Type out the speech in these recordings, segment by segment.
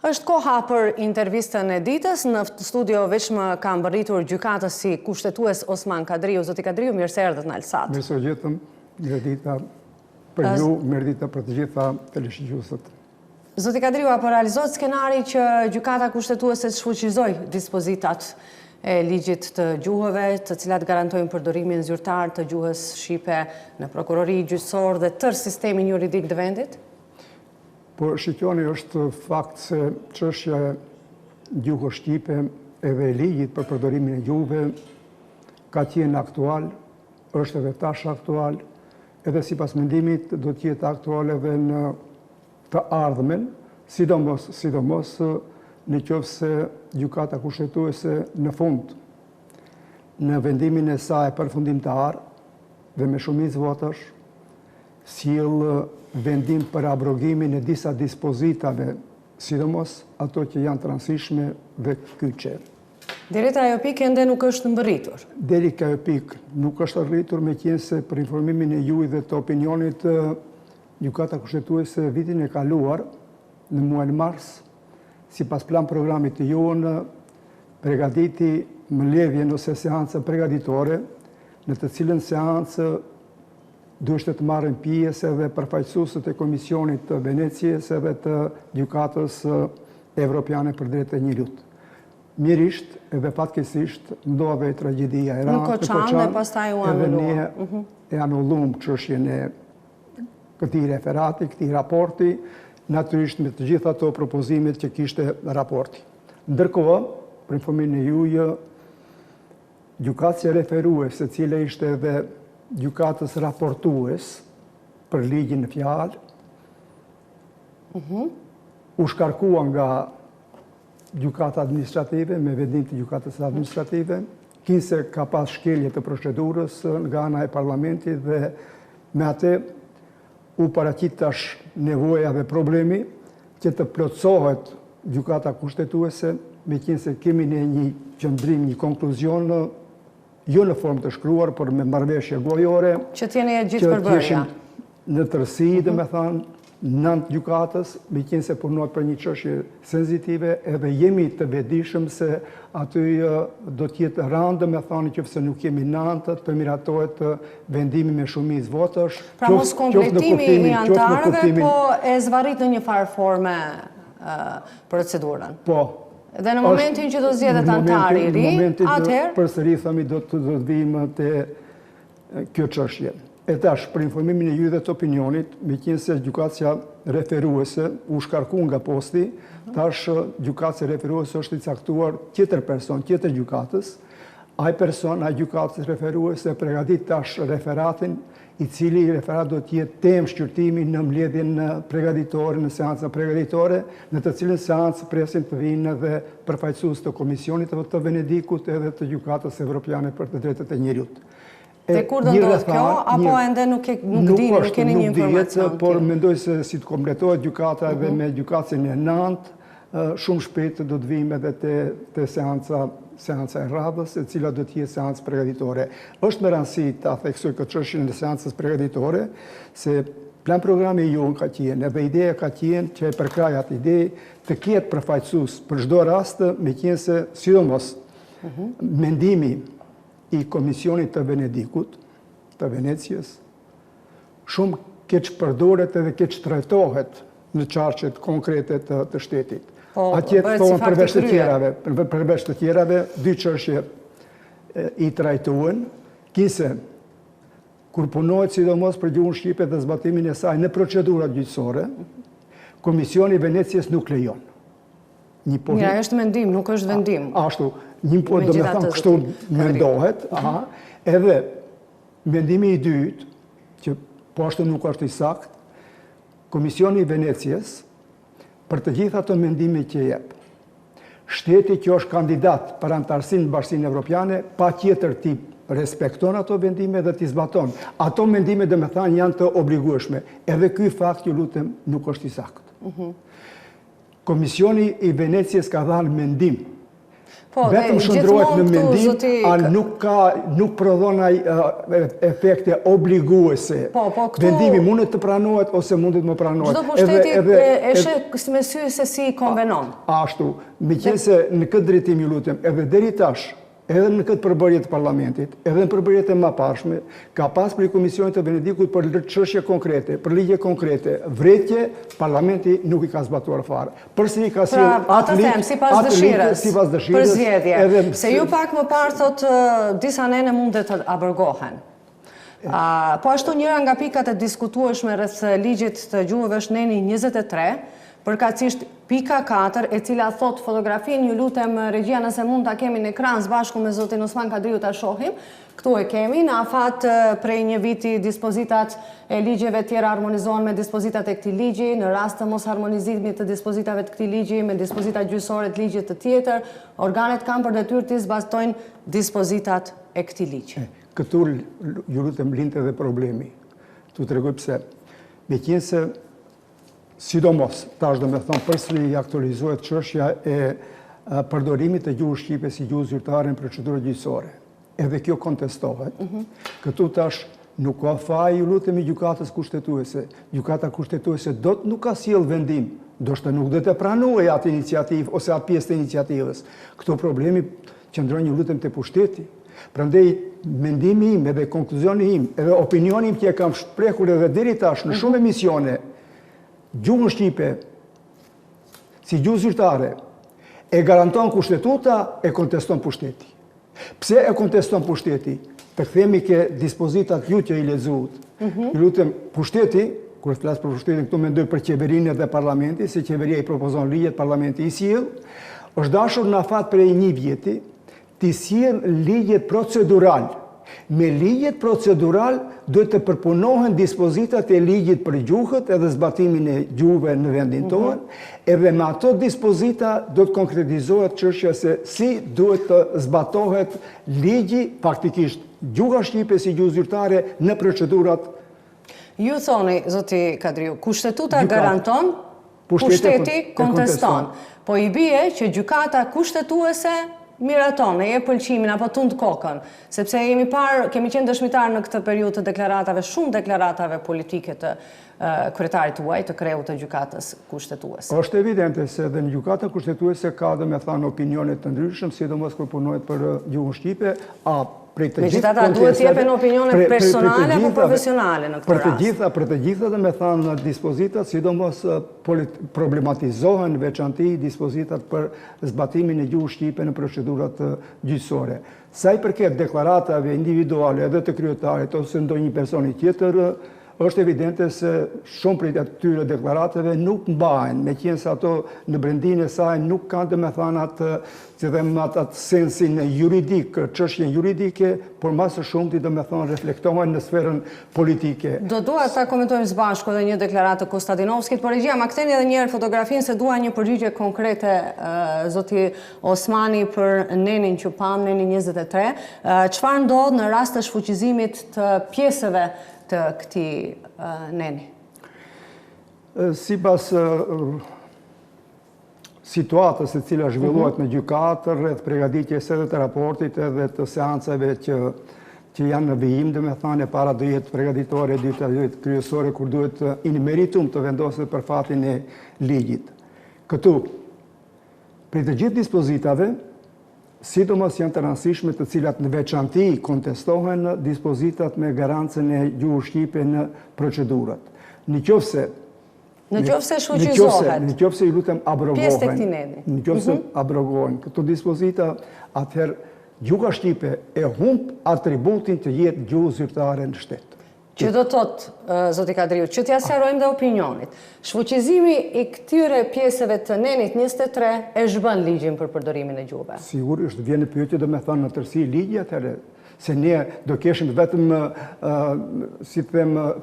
Është koha për intervistën e ditës. Në studio veç më ka mbërritur gjykatës si kushtetues Osman Kadriu. Zoti Kadriu, mirë se erdhët në Alsat. Mirë se gjithëm, mirë dita për ju, mirë dita për të gjitha teleshqyqyesët. Zoti Kadriu, apo realizohet skenari që gjykata kushtetuese të shfuqizoj dispozitat e ligjit të gjuhëve, të cilat garantojnë përdorimin zyrtar të gjuhës shqipe në prokurori, gjyqësor dhe tërë sistemin juridik të vendit? Po shikoni, është fakt se çështja e gjuhës shqipe edhe e ligjit për përdorimin e gjuhëve ka qenë aktual, është edhe tash aktual, edhe sipas mendimit do të jetë aktual edhe në të ardhmen, sidomos nëse gjykata kushtetuese në fund në vendimin e saj përfundimtar dhe me shumicë votash sjell vendim për abrogimin e disa dispozitave, sidomos ato që janë të rëndësishme dhe kyçe. Deri te ajo pikë ende nuk është mbërritur. Deri te ajo pikë nuk është rritur, meqense për informimin e juaj dhe të opinionit, gjykata kushtetuese vitin e kaluar në muajin mars, sipas plan programit të juan, përgatiti mbledhjen ose seancë përgatitore, në të cilën seancë duhet të marrin pjesë edhe përfaqësuesët e Komisionit të Venecijës edhe të Gjykatës Evropiane për Drejtë e Njerëzit. Mirisht edhe fatkeqësisht ndodhe tragjedia e Në Koçan dhe pastaj u anulua. E anulluam çështjen e këtij referati, këtij raporti, natyrisht me të gjitha ato propozimet që kishte raporti. Ndërkohë, për informimin e juaj, gjykatësia referuese, e cila ishte edhe gjykatës raportues për ligjin në fjalë, u shkarkua nga gjykata administrative me vendim të gjykatës administrative, kinse ka pas shkelje të procedurës nga ana e parlamentit dhe me atë u paraqit tash nevoja dhe problemi që të plotësohet gjykata kushtetuese, meqense kemi ne një qëndrim, një konkluzion jo në formë të shkruar, por me marrëveshje gojore, që t'jeni e gjithë përbërja. Në tërësi, domethënë, nënt gjykatës, meqense punohet për një çështje sensitive, edhe jemi të vetëdijshëm se aty do të jetë rëndë, domethënë, nëse nuk jemi nënt, të miratohet vendimi me shumicë votash. Pra mos kompletimi i antarëve, po e zvarrit në një farë forme procedurën. Po. Dhe në momentin që do zgjedhet antari i ri, atëherë përsëri themi do të vijmë te kjo çështje. E tash, për informimin e ju dhe të opinionit, meqense gjykatësia referuese u shkarku nga posti, tash gjykatësia referuese është i caktuar tjetër person, tjetër gjykatës. Ai person, ai gjykatës referuese përgatit tash referatin, i cili referat do të jetë temë shqyrtimi në mbledhjen përgatitore, në seancën përgatitore, në të cilën seancë presim të vinë edhe përfaqësues të Komisionit të Venedikut edhe të Gjykatës Evropiane për të Drejtat e Njerëzit. Te kur do ndodhë kjo, apo ende nuk dini, nuk keni një informacion? Por mendoj se si të kompletohet gjykata edhe me gjykatën e nëntë, shumë shpejt do të vijmë edhe te seanca e radhës, e cila do të jetë seancë përgatitore. Është me rëndësi ta theksoj këtë çështje në seancës përgatitore, se plan programi jon ka qenë, edhe ideja ka qenë që e përkraj atë ide të ketë përfaqësues për çdo rast, meqense sidomos mendimi i Komisionit të Venedikut, të Venecijës, shumë keq përdoret edhe keq trajtohet në çarqet konkrete të shtetit. Atje thonë përveç të tjerave, dy çështje i trajtohen, kinse kur punohet sidomos për gjuhën shqipe dhe zbatimin e saj në procedurat gjyqësore, Komisioni i Venecijës nuk lejon. Mira, është mendim, nuk është vendim. Ashtu, do me thënë kështu mendohet, edhe mendimi i dytë, që po ashtu nuk është i sakt, Komisioni i Venecijës, për të gjitha ato mendime që jep, shteti që është kandidat për antarësinë në Bashkinë Evropiane, patjetër ti respekton ato vendime dhe t'i zbaton. Ato mendime dhe me thanë janë të obligueshme. Edhe ky fakt ju lutem nuk është i saktë. Komisioni i Venecijës ka dhënë mendim. vetëm shndrohet në mendim, a nuk prodhon ai efekte obliguese. Vendimi mundet të pranohet ose mundet më pranohet. Çdo pushteti e sheh me sy se si konvenon. Ashtu, meqense në këtë drejtim ju lutem, edhe deri tash, edhe në këtë përbërje të parlamentit, edhe në përbërjet e mëparshme, ka pas për Komisionit të Venedikut për çështje konkrete, për ligje konkrete, vretje, parlamenti nuk i ka zbatuar fare. Përsëri ka sjellë atë ligj, sipas dëshirës, për zgjedhje. Se ju pak më parë thot disa nene mundet të abërgohen. Po ashtu njëra nga pikat e diskutueshme rreth ligjit të gjuhëve është neni 23, përkatësisht pika 4, e cila thot fotografin, ju lutem regjia nëse mund ta kemi në ekran së bashku me zotin Osman Kadriu ta shohim. Këtu e kemi, në afat prej një viti dispozitat e ligjeve tjera harmonizohen me dispozitat e këtij ligji, në rast të mos harmonizimit të dispozitave të këtij ligji me dispozitat gjyqësore të ligjit të tjetër, organet kanë për detyrë të zbatojnë dispozitat e këtij ligji. Këtu ju lutem lindte edhe problemi. Tu tregoj pse. Meqense sidomos, tash do me thonë përsëri i aktualizohet çështja e përdorimit të gjuhës shqipe si gjuhë zyrtare në procedurë gjyqësore. Edhe kjo kontestohet. Këtu tash nuk ka faj, ju lutemi gjykatës kushtetuese. Gjykata kushtetuese nuk ka sjell vendim, ndoshta nuk do të pranojë atë iniciativë ose atë pjesë të iniciativës. Këto problemi qëndron ju lutem te pushteti. Prandaj mendimi im edhe konkluzioni im, edhe opinioni im që e kam shprehur edhe deri tash në shumë emisione, gjuhën shqipe si gjuhë zyrtare e garanton kushtetuta, e konteston pushteti. Pse e konteston pushteti? Të kthehemi ke dispozitat ju që i lexuat. Ju lutem, pushteti, kur flas për pushtetin këtu mendoj për qeverinë dhe parlamentin, se qeveria i propozon ligjet, parlamenti i sjell, është dashur në afat prej një vjeti të sjell ligjet procedural. Me ligjet procedural duhet të përpunohen dispozitat e ligjit për gjuhët edhe zbatimin e gjuhëve në vendin tonë, edhe me ato dispozita do të konkretizohet çështja se si duhet të zbatohet ligji, faktikisht gjuha shqipe si gjuhë zyrtare në procedurat. Ju thoni, zoti Kadriu, kushtetuta garanton, pushteti konteston. Po i bie që gjykata kushtetuese miraton, e jep pëlqimin apo tund kokën, sepse kemi qenë dëshmitar në këtë periudhë të deklaratave, shumë deklaratave politike të kryetarit tuaj, të kreut të gjykatës kushtetuese. Është evidente se edhe në gjykata kushtetuese ka dhe me thanë opinionet të ndryshëm, sidomos kur punohet për gjuhën shqipe, megjithatë duhet të jepen opinionet personale apo profesionale në këtë rast. Për të gjitha dhe me thanë dispozitat, sidomos problematizohen veçanti dispozitat për zbatimin e gjuhës shqipe në procedurat gjyqësore. Sa i përket deklaratave individuale edhe të kryetarit ose ndonjë personi tjetër, është evidente se shumë prej atyre deklaratave nuk mbahen, meqense ato në brendinë e saj nuk kanë atë sensin juridik, çështjen juridike, por më së shumti reflektohen në sferën politike. Do dua ta komentojmë së bashku edhe një deklaratë të Konstantinovskit, por regjia ma ktheni edhe një herë fotografinë se dua një përgjigje konkrete zoti Osmani për nenin që pam, neni 23. Çfarë ndodh në rast të shfuqizimit të pjesëve të këtij neni? Sipas situatës e cila zhvillohet në gjykatë rreth përgatitjes edhe të raportit edhe të seancave që janë në vijim, domethënë para do jetë përgatitore, dyta do jetë kryesore kur duhet in meritum të vendoset për fatin e ligjit. Këtu, për të gjithë dispozitave, sidomos janë të rëndësishme të cilat në veçanti kontestohen dispozitat me garancën e gjuhës shqipe në procedurat. Në qofse shfuqizohet. Në qofse i lutem abrogohen. Pjesë të këtij neni. Në qofse abrogohen këto dispozita, atëherë gjuha shqipe e humb atributin të jetë gjuhë zyrtare në shtet. Që do thotë, zoti Kadriu, që t'ja sqarojmë dhe opinionit. Shfuqizimi i këtyre pjesëve të nenit 23 e zhbën ligjin për përdorimin e gjuhëve. Sigurisht, vjen në pyetje domethënë në tërësi ligji atëherë, se ne do keshim vetëm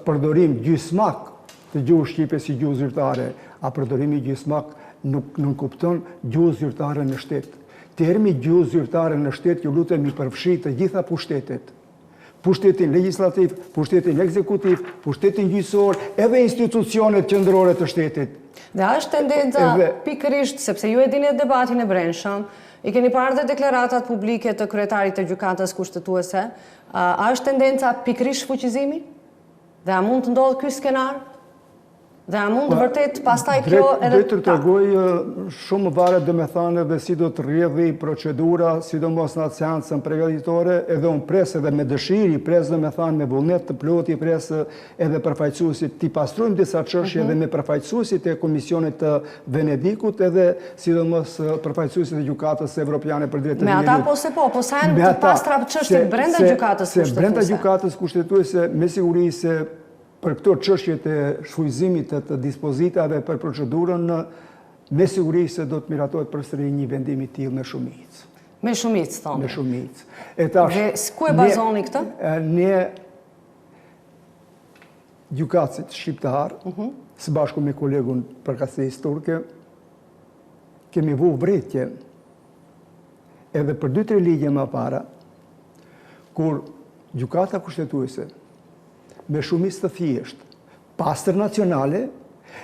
përdorim gjysmak të gjuhës shqipe si gjuhë zyrtare, a përdorimi gjysmak nuk kupton gjuhë zyrtare në shtet. Termi gjuhë zyrtare në shtet ju lutem i përfshi të gjitha pushtetet. pushtetin legjislativ, pushtetin ekzekutiv, pushtetin gjyqësor, edhe institucionet qendrore të shtetit. Dhe është tendenca pikërisht, sepse ju e dini debatin e brendshëm, i keni parë dhe deklaratat publike të kryetarit të gjykatës kushtetuese, është tendenca pikërisht shfuqizimi? Dhe a mund të ndodhë ky skenar? Dhe a mund vërtet pastaj kjo edhe të tregoj shumë varet domethënë edhe si do të rrjedhi procedura, sidomos në atë seancën përgatitore, edhe unë pres edhe me dëshirë, pres domethënë me vullnet të plotë, pres edhe përfaqësuesit ti pastrojmë disa çështje edhe me përfaqësuesit e Komisionit të Venedikut, edhe sidomos përfaqësuesit e Gjykatës Evropiane për Drejtë të Njerëzit. Me ata po se të pastra çështje brenda Gjykatës Kushtetuese. Se brenda Gjykatës Kushtetuese me siguri se për këto çështjet e shfrytëzimit të dispozitave për procedurën, me siguri se do të miratohet përsëri një vendim i tillë me shumicë. Me shumicë, thonë. Me shumicë. Dhe ku e bazoni këtë? Ne gjykatësit shqiptar, së bashku me kolegun përkatësi historike, kemi vu vërejtje edhe për 2-3 ligje më para, kur gjykata kushtetuese me shumicë të thjeshtë, pastër nacionale,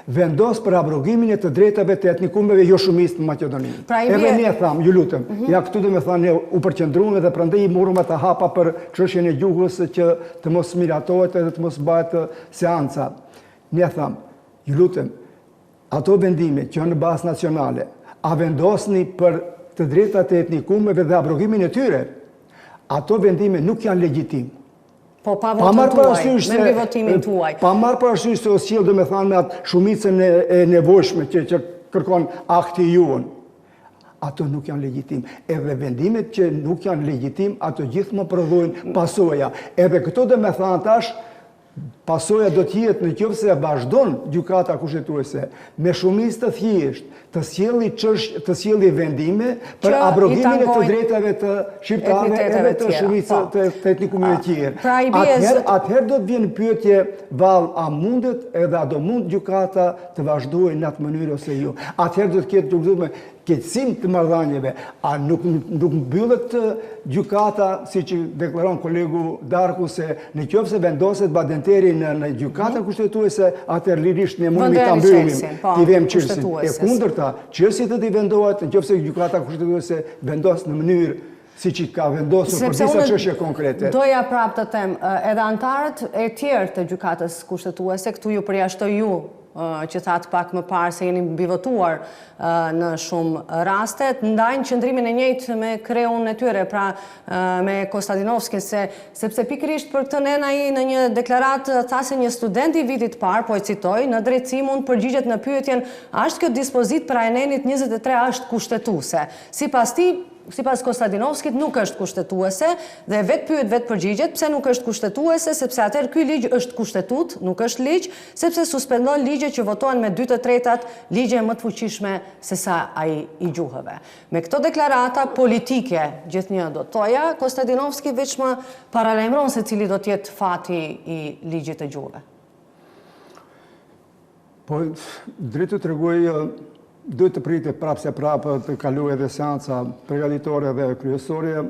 vendos për abrogimin e të drejtave të etnikumeve jo shumicë në Maqedoni. Edhe ne thamë, ju lutem, ja këtu do me thënë u përqendruam dhe prandaj i morëm ata hapa për çështjen e gjuhës që të mos miratohet edhe të mos bëhet seanca. Ne thamë, ju lutem, ato vendime që janë në bazë nacionale, a vendosni për të drejtat e etnikumeve dhe abrogimin e tyre, ato vendime nuk janë legjitim. Po pa votën tuaj, me mbi votimin tuaj. Pa marrë parasysh se osqil do me thanë me atë shumicën e nevojshme që kërkon akti juën. Ato nuk janë legjitim. Edhe vendimet që nuk janë legjitim, ato gjithë më prodhojnë pasoja. Edhe këto do me thanë tash, pasoja do t'jetë në qoftë se vazhdon gjykata kushtetuese me shumicë të thjeshtë të sjellë vendime për abrogimin e të drejtave të shqiptarëve edhe të shumicës të etnikumeve të tjerë. Atëherë do të vjen pyetje vallë, a mundet edhe a do mund gjykata të vazhdojë në atë mënyrë ose jo. Atëherë do të ketë keqësim të marrëdhënieve, a nuk mbyllet gjykata, siç deklaron kolegu Darku, se në qoftë se vendoset badenteri në gjykata kushtetuese, atëherë lirisht ne mundi ta mbyllim, t'i vëmë çelësin. E kundërta, çelësit do t'i vendohet në qoftë se gjykata kushtetuese vendos në mënyrë siç i ka vendosur për disa çështje konkrete. Doja prapë të them, edhe antarët e tjerë të gjykatës kushtetuese, këtu ju përjashtoj ju, që thatë pak më parë se jeni bivotuar në shumë raste, ndajnë qëndrimin e njëjtë me kreun e tyre, pra me Konstantinovskin, sepse pikërisht për këtë nena i në një deklarat tha se një student i vitit parë, po e citoj, në drejtësi mund përgjigjet në pyetjen, ashtë kjo dispozit pra e nenit 23 është kushtetuese. Sipas Konstantinovskit nuk është kushtetuese dhe vetë pyet vetë përgjigjet pse nuk është kushtetuese, sepse atëherë ky ligj është kustetut, nuk është ligj, sepse suspendon ligje që votohen me 2/3 ligje më të fuqishme se sa ai i gjuhëve. Me këto deklarata politike gjithnjë do thoja, Konstantinovski veç më paralajmëron se cili do të jetë fati i ligjit të gjuhëve. Po drejtë t'rregoj duhet të pritet prapë të kalojë edhe seanca përgatitore dhe kryesore.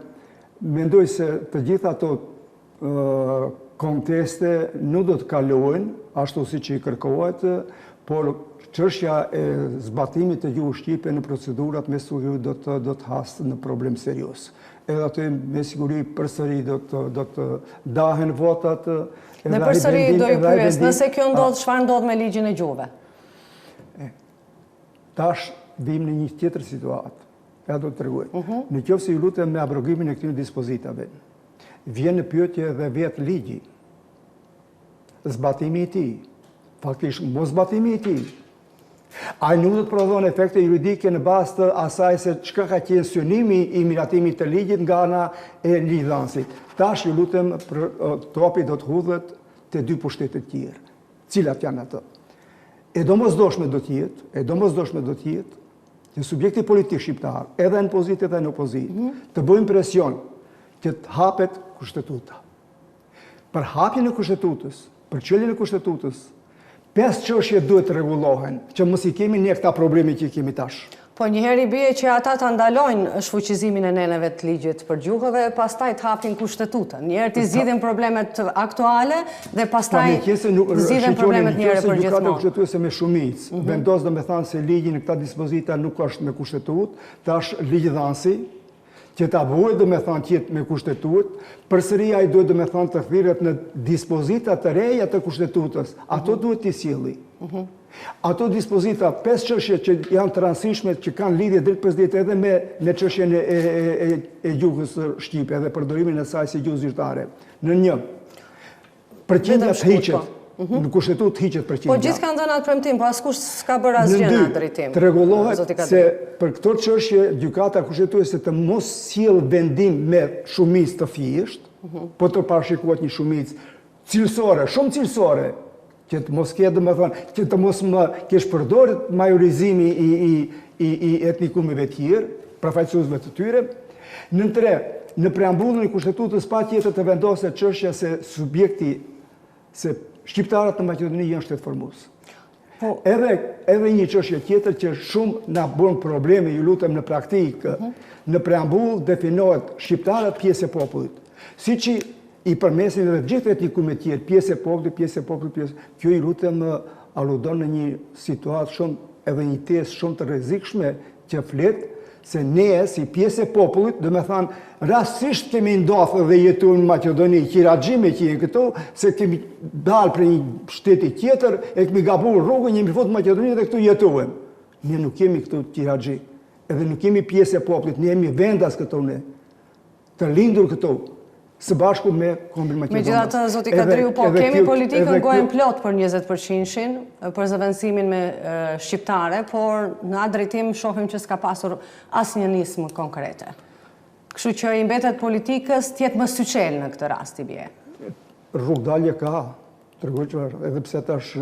Mendoj se të gjitha ato konteste nuk do të kalojnë ashtu siç i kërkohet, por çështja e zbatimit të gjuhës shqipe në procedurat me siguri do të hasë në problem serioz. Edhe aty me siguri përsëri do të dahen votat. Dhe përsëri do ju pyes, nëse kjo ndodh, çfarë ndodh me ligjin e gjuhëve? Tash vim në një tjetër situatë, ja do të tregoj. Në qoftë se ju lutem me abrogimin e këtyre dispozitave, vjen në pyetje dhe vetë ligji, zbatimi i tij, faktikisht mos zbatimi i tij. Ai nuk do të prodhon efekte juridike në bazë të asaj se çka ka qenë synimi i miratimit të ligjit nga ana e ligjdhënësit. Tash ju lutem, topi do të hudhet te dy pushtete të tjera. Cilat janë ato? E domosdoshme do të jetë që subjekti politik shqiptar, edhe në pozitë edhe në opozitë, të bëjmë presion që të hapet kushtetuta. Për hapjen e kushtetutës, për çeljen e kushtetutës, 5 çështje duhet të rregullohen, që mos i kemi ne këta probleme që i kemi tash. Po njëherë i bie që ata të ndalojnë shfuqizimin e neneve të ligjit për gjuhëve, pastaj të hapin kushtetutën. Njëherë të zgjidhin problemet aktuale dhe pastaj të zgjidhin problemet njëherë për gjithmonë. Gjykata kushtetuese me shumicë vendos domethënë se ligji në këta dispozita nuk është me kushtetutë, tash ligjidhansi që ta vuajë domethënë që me kushtetutë, përsëri ai duhet domethënë të thirret në dispozita të reja të kushtetues. Ato duhet t'i sjelli. Ato dispozita, 5 çështje që janë të rëndësishme, që kanë lidhje drejt përgjithësisht edhe me çështjen e gjuhës shqipe dhe përdorimin e saj si gjuhë zyrtare. Në 1, përqindja hiqet. Në kushtetutë hiqet përqindja. Po gjithë kanë dhënë atë premtim, po askush s'ka bërë asgjë në atë drejtim. Të rregullohet se për këto çështje gjykata kushtetuese të mos sjell vendim me shumicë të thjeshtë, po të parashikohet një shumicë cilësore, shumë cilësore, që të mos ketë domethënë, që të mos më kesh përdorur majorizimi i etnikumeve të tjerë, përfaqësuesve të tyre. Në 3, në preambullin e kushtetutës patjetër të vendoset çështja se subjekti se shqiptarët në Maqedoni janë shtetformues. Edhe një çështje tjetër që shumë na bën probleme, ju lutem, në praktikë, në preambull definohet shqiptarët pjesë e popullit. Siç i përmesin edhe gjithë etnikumet tjerë, pjesë e popullit, kjo i lutem aludon në një situatë shumë edhe një testë shumë të rrezikshme që flet se ne si pjesë e popullit, do me thanë, rastisht kemi ndodhur dhe jetuar në Maqedoni, kiraxhime që janë këto, se kemi dalë për një shteti tjetër, e kemi gabuar rrugën, jemi fut në Maqedoni dhe këtu jetuam. Ne nuk kemi këtu kiraxhi, edhe nuk kemi pjesë e popullit, ne jemi vendas këtu ne, të lindur këtu. Së bashku me kombin Maqedonës. Megjithatë, zoti Kadriu, po kemi politikën gojën plot për 20%-shin, për zëvendësimin me shqiptare, por në atë drejtim shohim që s'ka pasur asnjë nismë konkrete. Kështu që i mbetet politikës t'jetë më syçel në këtë rast i bie. Rrugdalje ka, edhe pse tash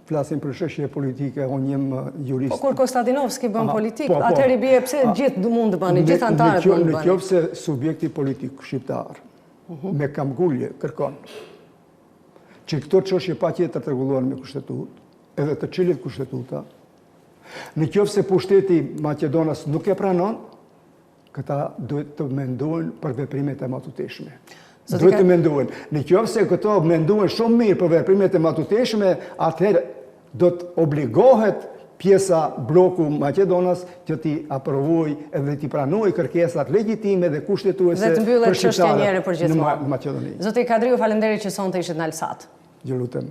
flasim për çështje politike, unë jem jurist. Po kur Konstantinovski bën politikë, atëherë i bie pse gjithë mund të bëni, gjithë antarët mund të bëni. Nëse subjekti politik shqiptar me kamgullje kërkon që këto çështje patjetër të rregullohen me kushtetutë, edhe të cilit kushtetuta, nëse pushteti Maqedonas nuk e pranon, këta duhet të mendohen për veprimet e matuteshme. Duhet të mendohen. Nëse këto mendohen shumë mirë për veprimet e matuteshme, atëherë do të obligohet pjesa bloku Maqedonas që t'i aprovoj edhe t'i pranoj kërkesat legjitime dhe kushtetuese për shqiptarët në Maqedoni. Zoti Kadriu, faleminderit që sonte ishit në Alsat. Ju lutem.